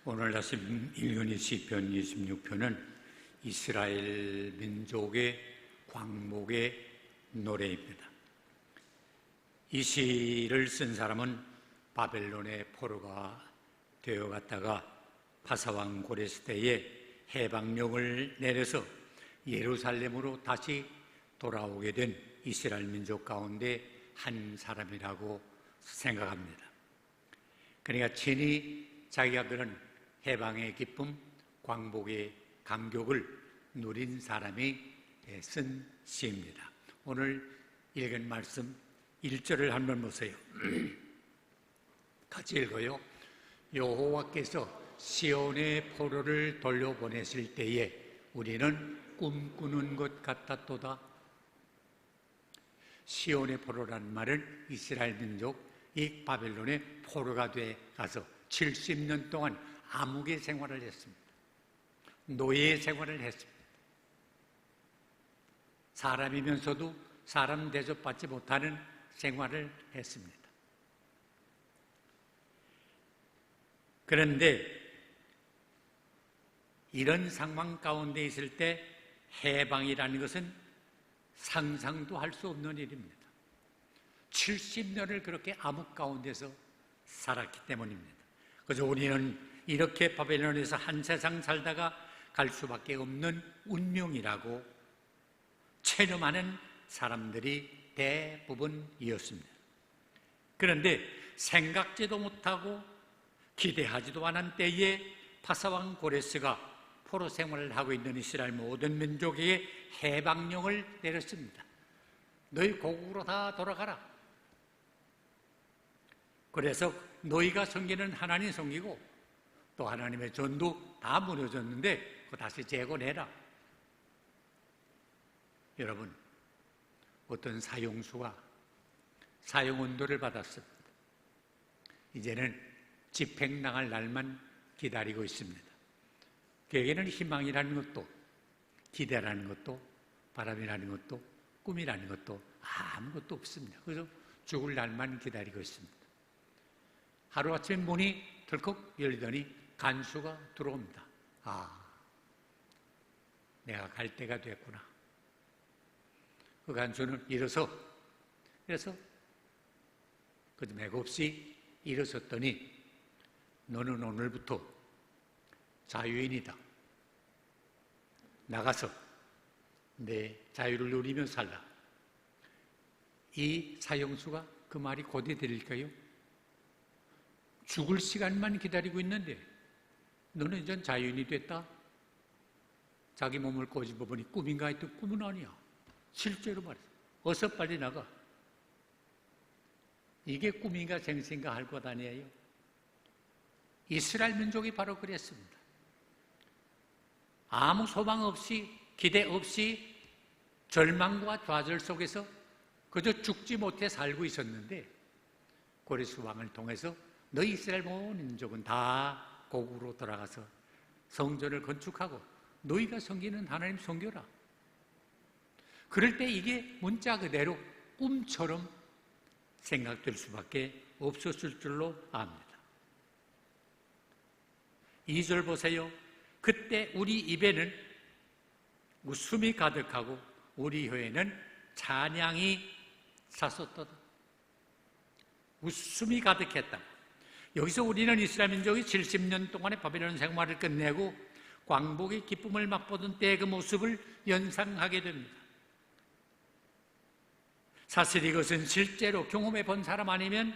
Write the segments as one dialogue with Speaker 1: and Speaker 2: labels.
Speaker 1: 오늘 다시 읽은 시편 26편은 이스라엘 민족의 광목의 노래입니다. 이 시를 쓴 사람은 바벨론의 포로가 되어갔다가 바사왕 고레스 때에 해방령을 내려서 예루살렘으로 다시 돌아오게 된 이스라엘 민족 가운데 한 사람이라고 생각합니다. 그러니까 친히 자기가 그런 해방의 기쁨, 광복의 감격을 누린 사람이 쓴 시입니다. 오늘 읽은 말씀 1절을 한번 보세요. 같이 읽어요. 여호와께서 시온의 포로를 돌려보내실 때에 우리는 꿈꾸는 것 같았도다. 시온의 포로라는 말은 이스라엘 민족이 바벨론의 포로가 돼 가서 70년 동안 암흑의 생활을 했습니다. 노예 생활을 했습니다. 사람이면서도 사람 대접받지 못하는 생활을 했습니다. 그런데 이런 상황 가운데 있을 때 해방이라는 것은 상상도 할 수 없는 일입니다. 70년을 그렇게 암흑 가운데서 살았기 때문입니다. 그래서 우리는 이렇게 바벨론에서 한 세상 살다가 갈 수밖에 없는 운명이라고 체념하는 사람들이 대부분이었습니다. 그런데 생각지도 못하고 기대하지도 않은 때에 바사왕 고레스가 포로 생활을 하고 있는 이스라엘 모든 민족에게 해방령을 내렸습니다. 너희 고국으로 다 돌아가라. 그래서 너희가 섬기는 하나님 섬기고 또 하나님의 전도 다 무너졌는데 그거 다시 재건해라. 여러분, 어떤 사형수가 사형언도를 받았습니다. 이제는 집행당할 날만 기다리고 있습니다. 그에게는 희망이라는 것도 기대라는 것도 바람이라는 것도 꿈이라는 것도 아무것도 없습니다. 그래서 죽을 날만 기다리고 있습니다. 하루아침에 문이 덜컥 열리더니 간수가 들어옵니다. 내가 갈 때가 됐구나. 그 간수는 일어서 그도 맥없이 일어섰더니 너는 오늘부터 자유인이다. 나가서 내 자유를 누리며 살라. 이 사형수가 그 말이 곧이 들릴까요? 죽을 시간만 기다리고 있는데 너는 이제 자유인이 됐다? 자기 몸을 꼬집어 보니 꿈인가 했더니 꿈은 아니야. 실제로 말이야. 어서 빨리 나가. 이게 꿈인가 생신가 할 것 아니에요? 이스라엘 민족이 바로 그랬습니다. 아무 소망 없이 기대 없이 절망과 좌절 속에서 그저 죽지 못해 살고 있었는데 고레스 왕을 통해서 너희 이스라엘 모든 민족은 다 고국으로 돌아가서 성전을 건축하고 너희가 섬기는 하나님 섬겨라. 그럴 때 이게 문자 그대로 꿈처럼 생각될 수밖에 없었을 줄로 압니다. 2절 보세요. 그때 우리 입에는 웃음이 가득하고 우리 혀에는 찬양이 찼었도다. 웃음이 가득했다. 여기서 우리는 이스라엘 민족이 70년 동안의 바벨론 생활을 끝내고 광복의 기쁨을 맛보던 때의 그 모습을 연상하게 됩니다. 사실 이것은 실제로 경험해 본 사람 아니면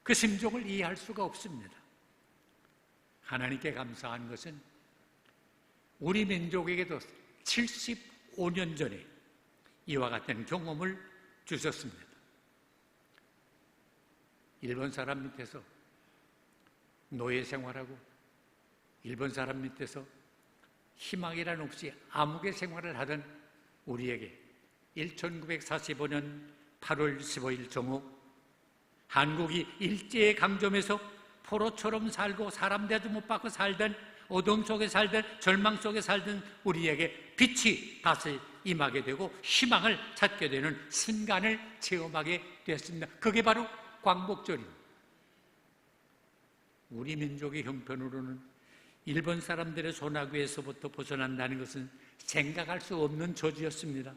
Speaker 1: 그 심정을 이해할 수가 없습니다. 하나님께 감사한 것은 우리 민족에게도 75년 전에 이와 같은 경험을 주셨습니다. 일본 사람 밑에서 노예 생활하고 일본 사람 밑에서 희망이란 없이 암흑의 생활을 하던 우리에게 1945년 8월 15일 정오 한국이 일제의 강점에서 포로처럼 살고 사람 대도 못 받고 살던 어둠 속에 살던 절망 속에 살던 우리에게 빛이 다시 임하게 되고 희망을 찾게 되는 순간을 체험하게 되었습니다. 그게 바로 광복절입니다. 우리 민족의 형편으로는 일본 사람들의 소나기에서부터 벗어난다는 것은 생각할 수 없는 저주였습니다.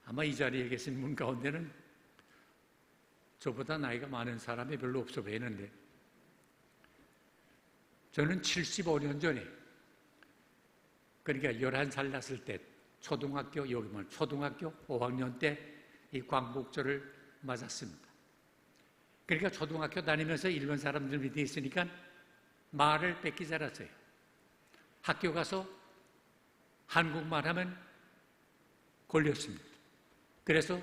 Speaker 1: 아마 이 자리에 계신 분 가운데는 저보다 나이가 많은 사람이 별로 없어 보이는데, 저는 75년 전에, 그러니까 11살 났을 때, 초등학교 5학년 때 이 광복절을 맞았습니다. 그러니까 초등학교 다니면서 일본 사람들 밑에 있으니까 말을 뺏기 자랐어요. 학교 가서 한국말 하면 걸렸습니다. 그래서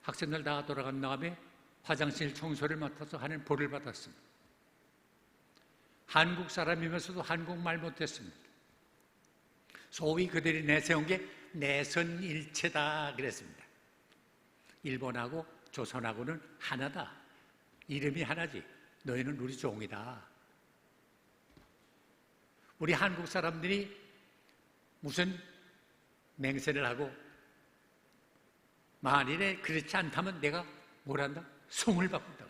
Speaker 1: 학생들 다 돌아간 다음에 화장실 청소를 맡아서 하는 벌을 받았습니다. 한국 사람이면서도 한국말 못했습니다. 소위 그들이 내세운 게 내선일체다 그랬습니다. 일본하고 조선하고는 하나다. 이름이 하나지. 너희는 우리 종이다. 우리 한국 사람들이 무슨 맹세를 하고 만일에 그렇지 않다면 내가 뭘 한다? 성을 바꾼다.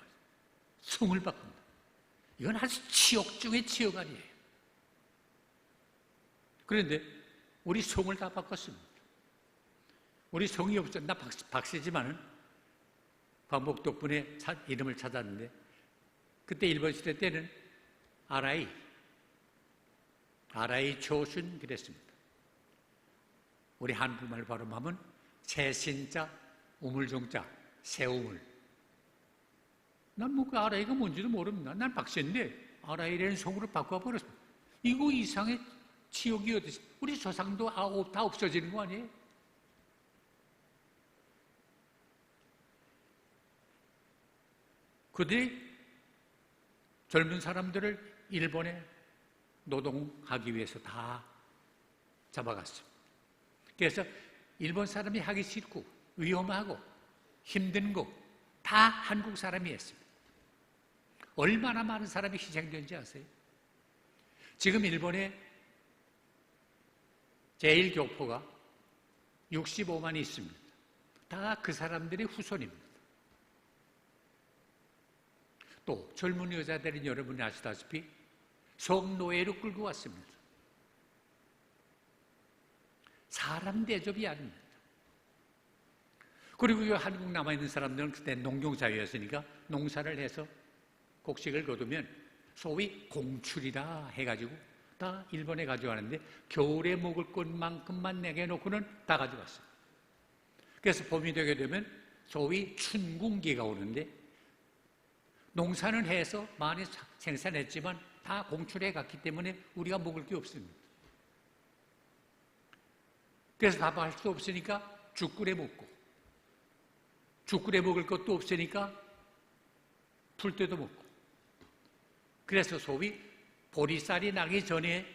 Speaker 1: 성을 바꾼다. 이건 아주 치욕 중의 치욕 아니에요. 그런데 우리 성을 다 바꿨습니다. 우리 성이 없었, 나 박씨지만은 광복 덕분에 이름을 찾았는데, 그때 일본 시대 때는 아라이 초순 그랬습니다. 우리 한국말 발음하면 새신자, 우물종자, 새우물. 난 뭐 그 아라이가 뭔지도 모릅니다. 난 박씨인데 아라이라는 성으로 바꿔버렸습니다. 이거 이상의 치욕이 어디서, 우리 조상도 다 없어지는 거 아니에요? 그들이 젊은 사람들을 일본에 노동하기 위해서 다 잡아갔습니다. 그래서 일본 사람이 하기 싫고 위험하고 힘든 거 다 한국 사람이 했습니다. 얼마나 많은 사람이 희생된지 아세요? 지금 일본에 제1교포가 65만이 있습니다. 다 그 사람들의 후손입니다. 또 젊은 여자들은 여러분이 아시다시피 성노예로 끌고 왔습니다. 사람 대접이 아닙니다. 그리고 한국 남아있는 사람들은 그때 농경사회였으니까 농사를 해서 곡식을 거두면 소위 공출이라 해가지고 다 일본에 가져가는데, 겨울에 먹을 것만큼만 내게 놓고는 다 가져갔어요. 그래서 봄이 되게 되면 소위 춘궁기가 오는데, 농사는 해서 많이 생산했지만 다 공출해 갔기 때문에 우리가 먹을 게 없습니다. 그래서 답할 수 없으니까 죽 끓여 먹고, 죽 끓여 먹을 것도 없으니까 풀떼도 먹고, 그래서 소위 보리쌀이 나기 전에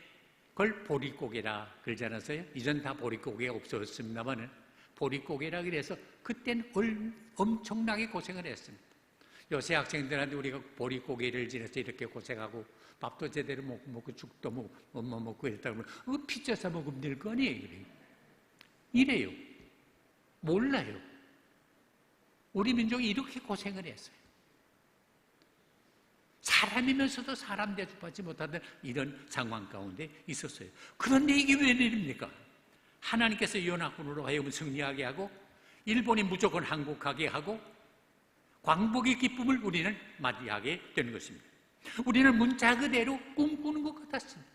Speaker 1: 그걸 보릿고개라 그러지 않았어요? 이전 다 보릿고개가 없었습니다만 보릿고개라 그래서 그때는 엄청나게 고생을 했습니다. 요새 학생들한테 우리가 보릿고개를 지내서 이렇게 고생하고 밥도 제대로 먹고 죽도 먹고 이랬다 그러면 피 쪄서 먹으면 될 거 아니에요? 이래요. 몰라요. 우리 민족이 이렇게 고생을 했어요. 사람이면서도 사람 대접받지 못하는 이런 상황 가운데 있었어요. 그런데 이게 웬일입니까? 하나님께서 연합군으로 하여금 승리하게 하고 일본이 무조건 항복하게 하고 광복의 기쁨을 우리는 맞이하게 되는 것입니다. 우리는 문자 그대로 꿈꾸는 것 같았습니다.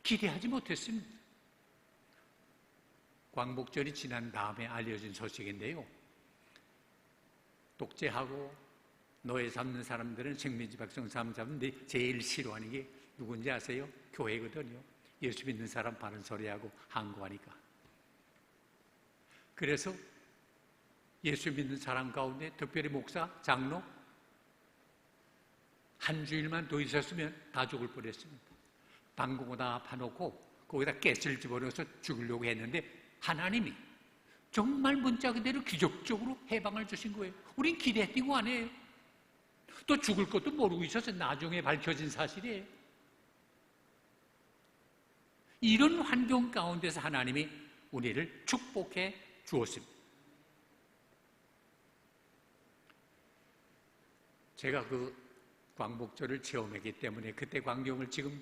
Speaker 1: 기대하지 못했습니다. 광복절이 지난 다음에 알려진 소식인데요, 독재하고 노예 잡는 사람들은 식민지 백성 사람 잡는데 제일 싫어하는 게 누군지 아세요? 교회거든요. 예수 믿는 사람 바른 소리하고 항거하니까. 그래서 예수 믿는 사람 가운데 특별히 목사, 장로 한 주일만 더 있었으면 다 죽을 뻔했습니다. 방공호 다 파놓고 거기다 가스를 집어넣어서 죽으려고 했는데 하나님이 정말 문자 그대로 기적적으로 해방을 주신 거예요. 우린 기대했고 안 해요. 또 죽을 것도 모르고 있어서 나중에 밝혀진 사실이에요. 이런 환경 가운데서 하나님이 우리를 축복해 주었습니다. 제가 그 광복절을 체험했기 때문에 그때 광경을 지금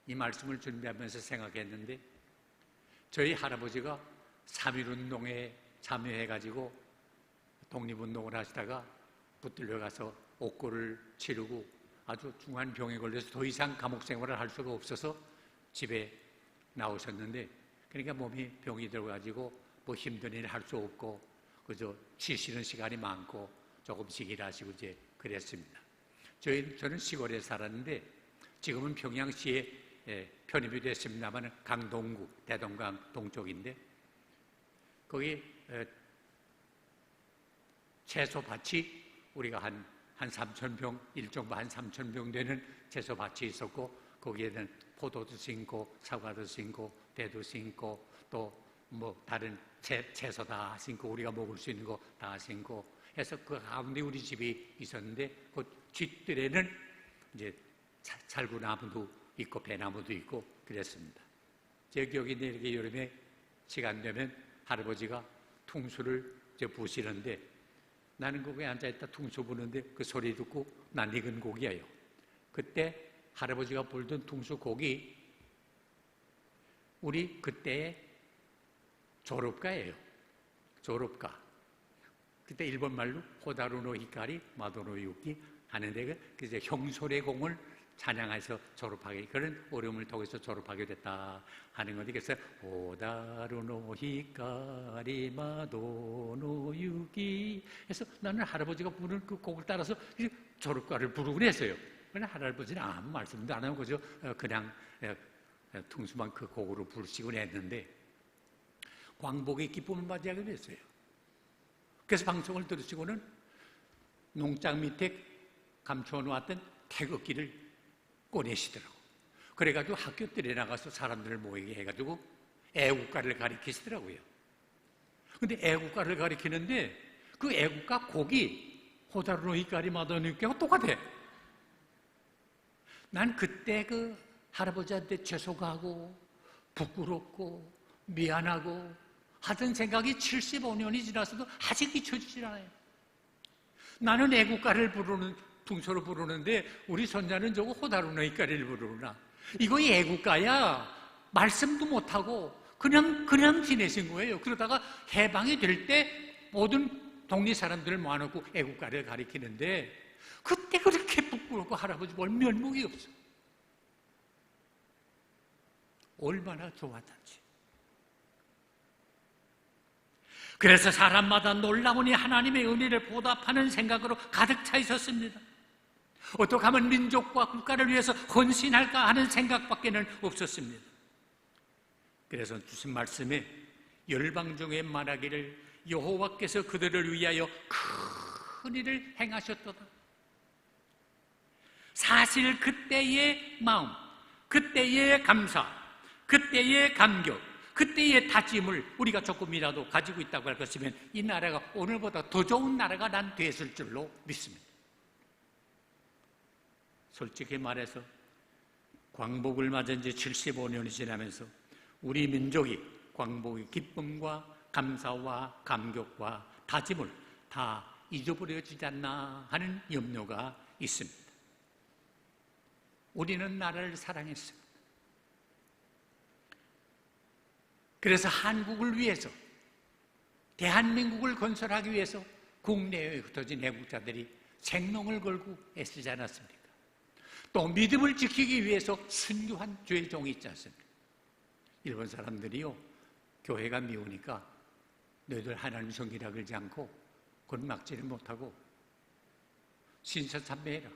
Speaker 1: 이 말씀을 준비하면서 생각했는데, 저희 할아버지가 3.1운동에 참여해가지고 독립운동을 하시다가 붙들려 가서 옥고를 치르고 아주 중한 병에 걸려서 더 이상 감옥 생활을 할 수가 없어서 집에 나오셨는데, 그러니까 몸이 병이 들어가지고 뭐 힘든 일 할 수 없고 그저 쉬시는 시간이 많고 조금씩 일하시고 이제 그랬습니다. 저는 시골에 살았는데 지금은 평양시에 편입이 됐습니다만 강동구, 대동강 동쪽인데, 거기 채소밭이 우리가 한 3,000평, 일정부 한 3,000평 되는 채소밭이 있었고, 거기에는 포도도 심고 사과도 심고 배도 심고 또 뭐 다른 채소 다 심고 우리가 먹을 수 있는 거 다 심고 해서 그 가운데 우리 집이 있었는데, 그 뒷뜰에는 이제 살구나무도 있고 배나무도 있고 그랬습니다. 제 기억인데, 이렇게 여름에 시간 되면 할아버지가 퉁수를 이제 부시는데, 나는 거기에 앉아있다 퉁수 부는데 그 소리 듣고 낯익은 곡이에요. 그때 할아버지가 불던 퉁수 곡이 우리 그때의 졸업가예요. 졸업가. 그때 일본말로 호다루노 히카리 마도노 유키 하는데, 그 이제 형소래공을 찬양해서 졸업하게, 그런 어려움을 통해서 졸업하게 됐다 하는 건데, 그래서 호다루노 히카리 마도노 유키 해서 나는 할아버지가 부르는 그 곡을 따라서 졸업가를 부르곤 했어요. 그러나 할아버지는 아무 말씀도 안 하고 그냥 퉁수만 그 곡으로 부르시곤 했는데, 광복의 기쁨을 맞이하게 됐어요. 그래서 방송을 들으시고는 농장 밑에 감춰 놓았던 태극기를 꺼내시더라고. 그래가지고 학교들에 나가서 사람들을 모이게 해가지고 애국가를 가르치시더라고요. 근데 애국가를 가르치는데 그 애국가 곡이 호다루노 히카리 마도노 유키하고 똑같아. 난 그때 그 할아버지한테 죄송하고 부끄럽고 미안하고 하던 생각이 75년이 지나서도 아직 잊혀지질 않아요. 나는 애국가를 부르는, 퉁소를 부르는데 우리 손자는 저거 호다루노 히카리를 부르나. 이거 애국가야. 말씀도 못하고 그냥 지내신 거예요. 그러다가 해방이 될 때 모든 동네 사람들을 모아놓고 애국가를 가리키는데, 그때 그렇게 부끄럽고 할아버지 볼 면목이 없어. 얼마나 좋았던지. 그래서 사람마다 놀라우니 하나님의 은혜를 보답하는 생각으로 가득 차 있었습니다. 어떻게 하면 민족과 국가를 위해서 헌신할까 하는 생각밖에는 없었습니다. 그래서 주신 말씀에 열방 중에 말하기를 여호와께서 그들을 위하여 큰 일을 행하셨도다. 사실 그때의 마음, 그때의 감사, 그때의 감격, 그때의 다짐을 우리가 조금이라도 가지고 있다고 할 것이면 이 나라가 오늘보다 더 좋은 나라가 난 됐을 줄로 믿습니다. 솔직히 말해서 광복을 맞은 지 75년이 지나면서 우리 민족이 광복의 기쁨과 감사와 감격과 다짐을 다 잊어버려지지 않나 하는 염려가 있습니다. 우리는 나라를 사랑했습니다. 그래서 한국을 위해서, 대한민국을 건설하기 위해서 국내에 흩어진 애국자들이 생명을 걸고 애쓰지 않았습니까? 또 믿음을 지키기 위해서 순교한 죄종이 있지 않습니까? 일본 사람들이요, 교회가 미우니까 너희들 하나님 성기라 그러지 않고 그건 막지를 못하고 신사참배해라.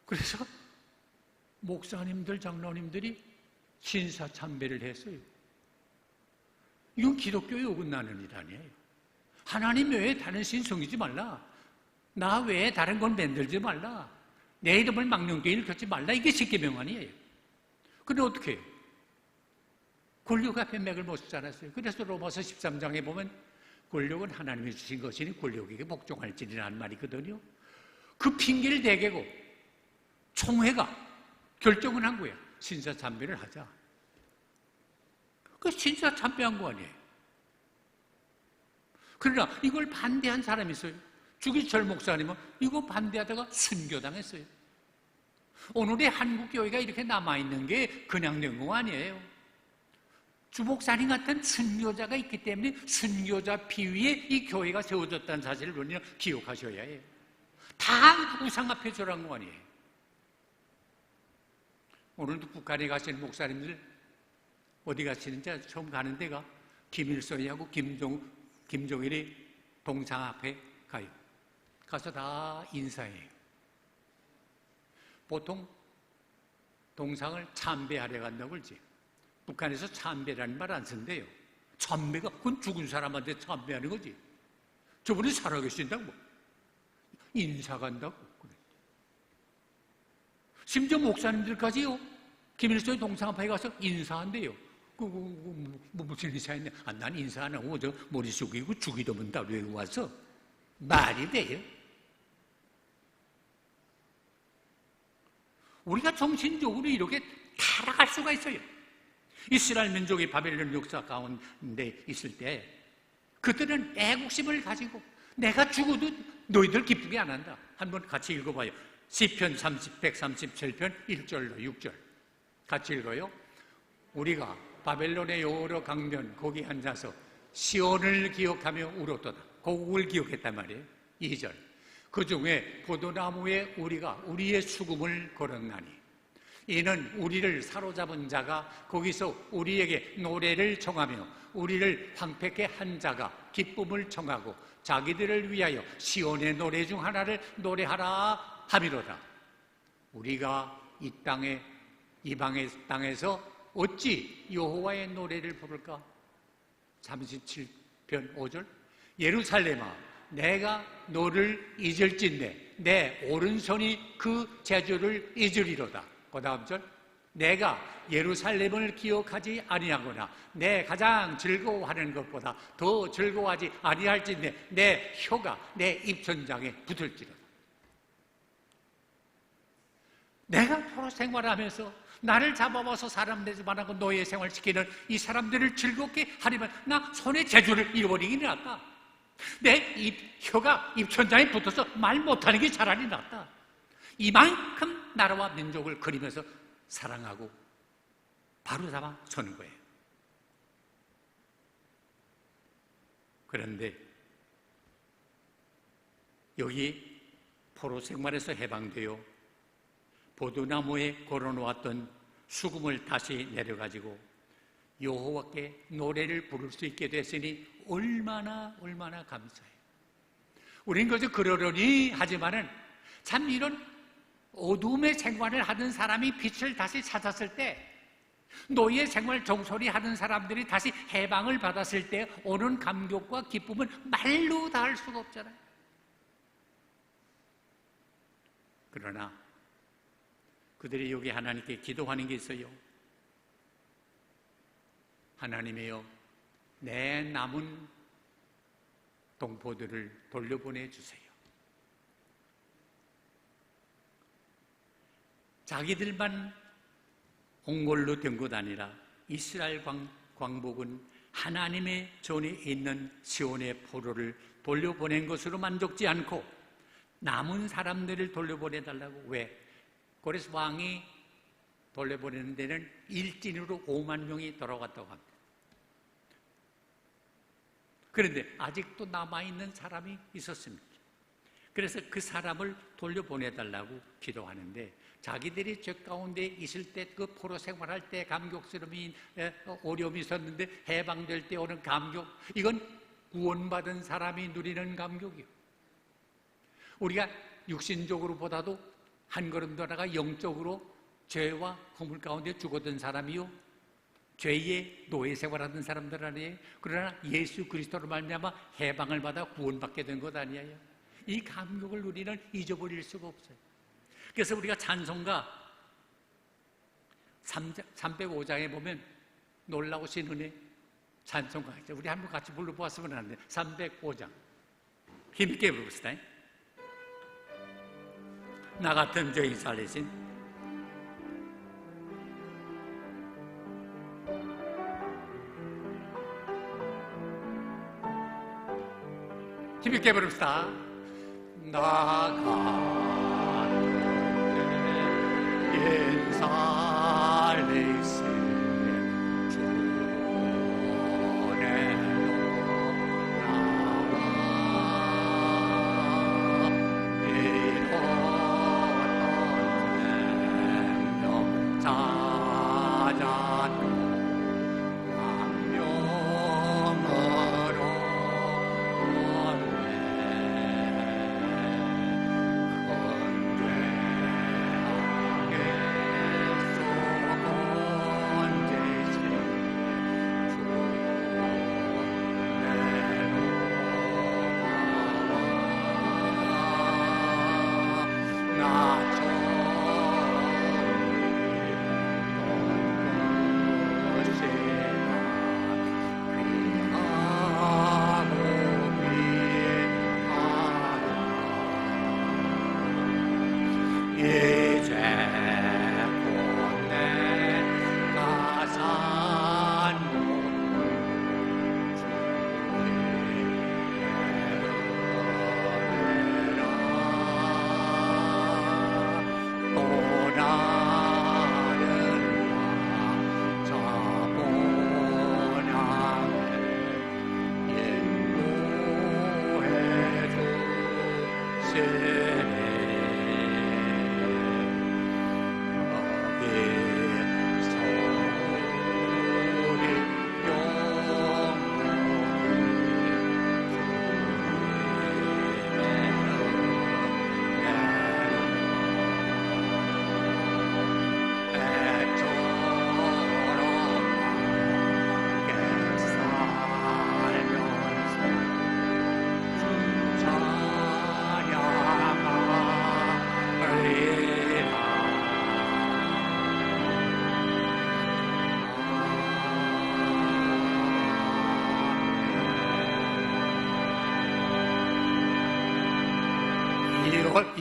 Speaker 1: 그래서 목사님들, 장로님들이 신사참배를 했어요. 이건 기독교의 어긋나는 일 아니에요. 하나님 외에 다른 신 섬기지 말라. 나 외에 다른 건 만들지 말라. 내 이름을 망령되이 일컫지 말라. 이게 십계명 아니에요. 근데 어떻게 해요? 권력 앞에 맥을 못 쓰지 않았어요. 그래서 로마서 13장에 보면 권력은 하나님이 주신 것이니 권력에게 복종할지니라는 말이 있거든요. 그 핑계를 대개고 총회가 결정을 한 거야. 신사참배를 하자. 그 신사참배한 거 아니에요. 그러나 이걸 반대한 사람이 있어요. 주기철 목사님은 이거 반대하다가 순교당했어요. 오늘의 한국 교회가 이렇게 남아있는 게 그냥 된 거 아니에요. 주 목사님 같은 순교자가 있기 때문에 순교자 비위에 이 교회가 세워졌다는 사실을 우리는 기억하셔야 해요. 다 우상 앞에 절한 거 아니에요. 오늘도 북한에 가시는 목사님들 어디 가시는지 처음 가는 데가 김일성이하고 김정일이 동상 앞에 가요. 가서 다 인사해요. 보통 동상을 참배하러 간다고 그러지. 북한에서 참배라는 말 안 쓴대요. 참배가 그건 죽은 사람한테 참배하는 거지. 저분이 살아계신다고 인사 간다고 그래. 심지어 목사님들까지요, 김일성의 동상 앞에 가서 인사한대요. 무슨 인사했냐? 난 인사 안 하고 저 머리 숙이고 주기도문 따로 외우고 와서 말이 돼요. 우리가 정신적으로 이렇게 타락할 수가 있어요. 이스라엘 민족이 바벨론 역사 가운데 있을 때 그들은 애국심을 가지고 내가 죽어도 너희들 기쁘게 안 한다. 한번 같이 읽어봐요. 시편 137편 1절로 6절 같이 읽어요. 우리가 바벨론의 여러 강변 거기 앉아서 시온을 기억하며 울었도다. 고국을 기억했단 말이에요. 2절 그 중에 포도나무에 우리가 우리의 수금을 걸었나니 이는 우리를 사로잡은 자가 거기서 우리에게 노래를 청하며 우리를 황폐케 한 자가 기쁨을 청하고 자기들을 위하여 시온의 노래 중 하나를 노래하라 함이로다. 우리가 이 땅에 이방의 땅에서 어찌 여호와의 노래를 부를까? 37편 5절 예루살렘아 내가 너를 잊을진대 내 오른손이 그 재주를 잊으리로다. 그 다음 절 내가 예루살렘을 기억하지 아니하거나 내 가장 즐거워하는 것보다 더 즐거워하지 아니할진대 내 혀가 내 입천장에 붙을지로다. 내가 포로 생활하면서 나를 잡아와서 사람 되지 말라고 노예 생활시키는 이 사람들을 즐겁게 하려면 나 손에 재주를 잃어버리긴 낫다. 내 혀가 입천장에 붙어서 말 못하는 게 차라리 낫다. 이만큼 나라와 민족을 그리면서 사랑하고 바로잡아 서는 거예요. 그런데 여기 포로 생활에서 해방되어 포도나무에 걸어놓았던 수금을 다시 내려가지고 여호와께 노래를 부를 수 있게 됐으니 얼마나 감사해요. 우린 그저 그러려니 하지만은 참 이런 어둠의 생활을 하던 사람이 빛을 다시 찾았을 때, 노예 생활 정소리 하는 사람들이 다시 해방을 받았을 때 오는 감격과 기쁨은 말로 다 할 수가 없잖아요. 그러나 그들이 여기 하나님께 기도하는 게 있어요. 하나님이여 내 남은 동포들을 돌려보내주세요. 자기들만 홍골로 된 것 아니라 이스라엘 광복은 하나님의 전에 있는 시온의 포로를 돌려보낸 것으로 만족지 않고 남은 사람들을 돌려보내달라고. 왜? 고레스 왕이 돌려보내는 데는 일진으로 5만 명이 돌아갔다고 합니다. 그런데 아직도 남아있는 사람이 있었습니다. 그래서 그 사람을 돌려보내달라고 기도하는데, 자기들이 저 가운데 있을 때 그 포로 생활할 때 감격스러움이 어려움이 있었는데 해방될 때 오는 감격, 이건 구원받은 사람이 누리는 감격이요. 우리가 육신적으로 보다도 한 걸음 더 나가 영적으로 죄와 허물 가운데 죽었던 사람이요, 죄의 노예 생활하던 사람들 아니에요. 그러나 예수 그리스도로 말미암아 해방을 받아 구원받게 된 것 아니에요. 이 감격을 우리는 잊어버릴 수가 없어요. 그래서 우리가 찬송가 305장에 보면 놀라우신 은혜 찬송가 있죠. 우리 한번 같이 불러보았으면 하는데 305장 힘있게 부릅시다. 나 같은 죄인 살리신 힘있게 부릅시다. 나가는데 옛살레세 주내로 나와 이제 곧 내가 산 또 나는 자본하게 인도해 주시네.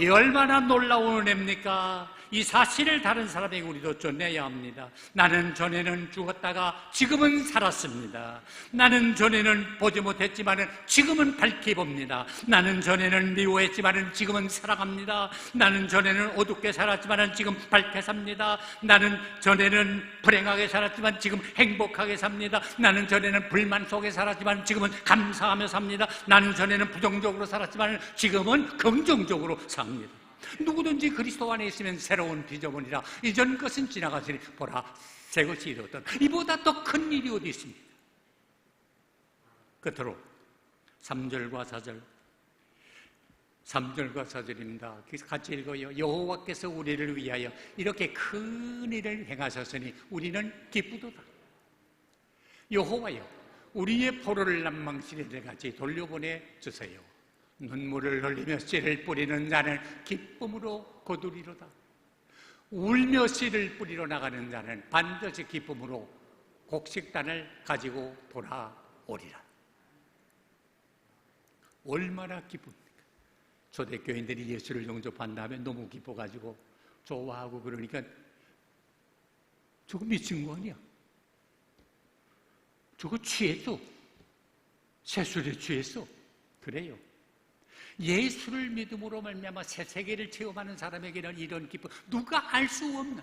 Speaker 1: 이 얼마나 놀라운 은혜입니까? 이 사실을 다른 사람에게 우리도 전해야 합니다. 나는 전에는 죽었다가 지금은 살았습니다. 나는 전에는 보지 못했지만 지금은 밝게 봅니다. 나는 전에는 미워했지만 지금은 사랑합니다. 나는 전에는 어둡게 살았지만 지금 밝게 삽니다. 나는 전에는 불행하게 살았지만 지금 행복하게 삽니다. 나는 전에는 불만 속에 살았지만 지금은 감사하며 삽니다. 나는 전에는 부정적으로 살았지만 지금은 긍정적으로 삽니다. 누구든지 그리스도 안에 있으면 새로운 피조물이라 이전 것은 지나갔으니 보라 새 것이 이루었다. 이보다 더 큰 일이 어디 있습니까? 끝으로 3절과 4절 3절과 4절입니다. 같이 읽어요. 여호와께서 우리를 위하여 이렇게 큰 일을 행하셨으니 우리는 기쁘도다. 여호와여 우리의 포로를 남망시리들 같이 돌려보내 주세요. 눈물을 흘리며 씨를 뿌리는 자는 기쁨으로 거두리로다. 울며 씨를 뿌리러 나가는 자는 반드시 기쁨으로 곡식단을 가지고 돌아오리라. 얼마나 기쁩니까? 초대교인들이 예수를 영접한 다음에 너무 기뻐가지고 좋아하고 그러니까 저거 미친 거 아니야? 저거 취했어. 세술에 취했어. 그래요. 예수를 믿음으로 말미암아 새 세계를 체험하는 사람에게는 이런 기쁨 누가 알 수 없는.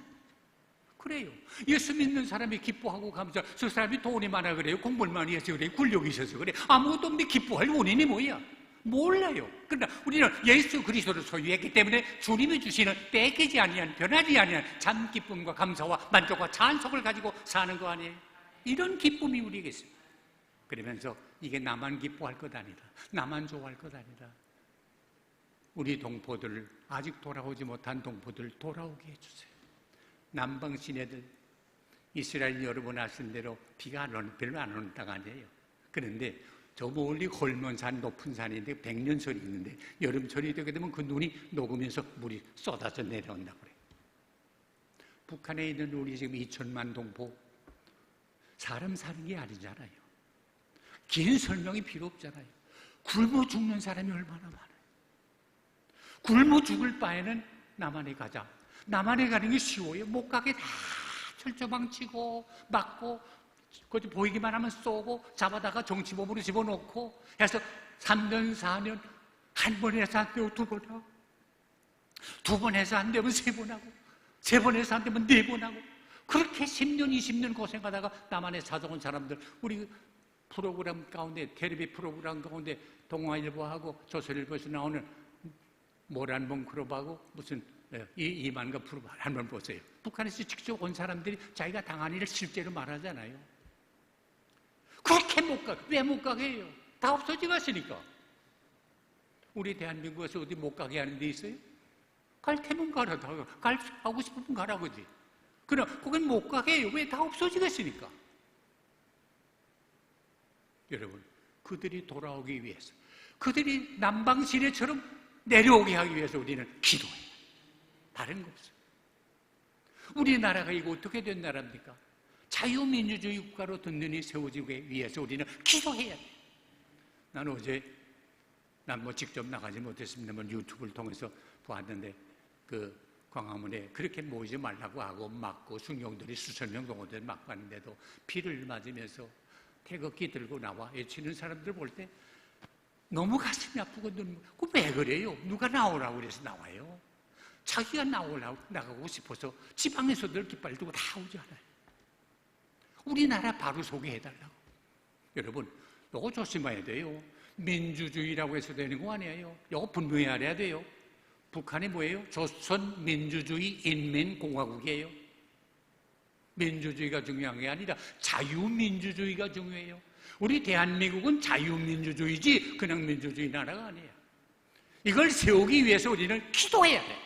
Speaker 1: 그래요. 예수 믿는 사람이 기뻐하고 감사. 저 사람이 돈이 많아 그래요. 공부를 많이 해서 그래요. 권력이 있어서 그래. 아무것도 없는데 기뻐할 원인이 뭐야? 몰라요. 그러나 우리는 예수 그리스도를 소유했기 때문에 주님이 주시는 떼기지 아니한 변하지 아니한 참 기쁨과 감사와 만족과 찬송을 가지고 사는 거 아니에요? 이런 기쁨이 우리에게 있습니다. 그러면서 이게 나만 기뻐할 것 아니다. 나만 좋아할 것 아니다. 우리 동포들, 아직 돌아오지 못한 동포들 돌아오게 해주세요. 남방 시내들, 이스라엘 여러분 아신 대로 비가 별로 안 오는 땅 아니에요. 그런데 저 멀리 헐몬산 높은 산인데 백년설이 있는데 여름철이 되게 되면 그 눈이 녹으면서 물이 쏟아져 내려온다고 그래요. 북한에 있는 우리 지금 2천만 동포 사람 사는 게 아니잖아요. 긴 설명이 필요 없잖아요. 굶어 죽는 사람이 얼마나 많아요. 굶어 죽을 바에는 남한에 가자. 남한에 가는 게 쉬워요. 못 가게 다 철조망 치고 막고 그것도 보이기만 하면 쏘고 잡아다가 정치범으로 집어넣고 해서 3년 4년 한 번 해서 안 되고 두 번 하고, 두 번 해서 안 되면 세 번 하고, 세 번 해서 안 되면 네 번 하고, 그렇게 10년, 20년 고생하다가 남한에 찾아온 사람들, 우리 프로그램 가운데, 텔레비 프로그램 가운데 동아일보하고 조선일보에서 나오는 모란 몽크롭하고 무슨 이만가 프로그램 한번 보세요. 북한에서 직접 온 사람들이 자기가 당한 일을 실제로 말하잖아요. 그렇게 못 가, 왜 못 가게 해요? 다 없어져 갔으니까. 우리 대한민국에서 어디 못 가게 하는 데 있어요? 갈 테면 가라, 하고 싶으면 가라, 그지? 그럼 거긴 못 가게 해요. 왜? 다 없어지겠으니까. 여러분, 그들이 돌아오기 위해서, 그들이 남방시내처럼 내려오게 하기 위해서 우리는 기도해요. 다른 거 없어요. 우리나라가 이거 어떻게 된 나라입니까? 자유민주주의 국가로 든든히 세워지기 위해서 우리는 기도해야 돼요. 나는 어제, 난 뭐 직접 나가지 못했습니다만 유튜브를 통해서 보았는데, 그 광화문에 그렇게 모이지 말라고 하고 막고 순경들이 수천 명 동원돼 막고 하는데도 피를 맞으면서 태극기 들고 나와 외치는 사람들 볼 때 너무 가슴이 아프고 왜 그래요? 누가 나오라고 그래서 나와요? 자기가 나가고 싶어서 지방에서들 깃발 들고 다 오지 않아요. 우리나라 바로 소개해달라고. 여러분, 요거 조심해야 돼요. 민주주의라고 해서 되는 거 아니에요. 요거 분명히 알아야 돼요. 북한이 뭐예요? 조선민주주의 인민공화국이에요. 민주주의가 중요한 게 아니라 자유민주주의가 중요해요. 우리 대한민국은 자유민주주의지 그냥 민주주의 나라가 아니에요. 이걸 세우기 위해서 우리는 기도해야 돼요.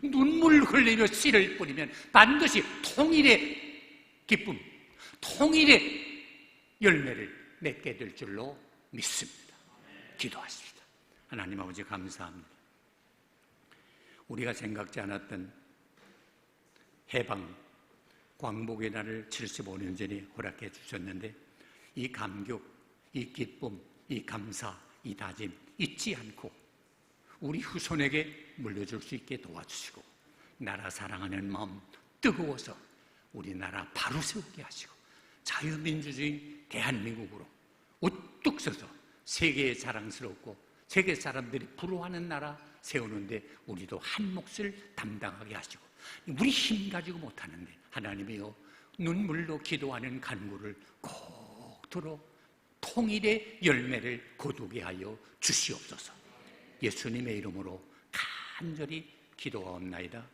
Speaker 1: 눈물 흘리며 씨를 뿌리면 반드시 통일의 기쁨, 통일의 열매를 맺게 될 줄로 믿습니다. 기도하십시다. 하나님 아버지 감사합니다. 우리가 생각지 않았던 해방, 광복의 날을 75년 전에 허락해 주셨는데 이 감격, 이 기쁨, 이 감사, 이 다짐 잊지 않고 우리 후손에게 물려줄 수 있게 도와주시고 나라 사랑하는 마음 뜨거워서 우리나라 바로 세우게 하시고 자유민주주의 대한민국으로 우뚝 서서 세계에 자랑스럽고 세계 사람들이 부러워하는 나라 세우는데 우리도 한 몫을 담당하게 하시고 우리 힘 가지고 못하는데 하나님이여 눈물로 기도하는 간구를 꼭 들어 통일의 열매를 거두게 하여 주시옵소서. 예수님의 이름으로 간절히 기도하옵나이다.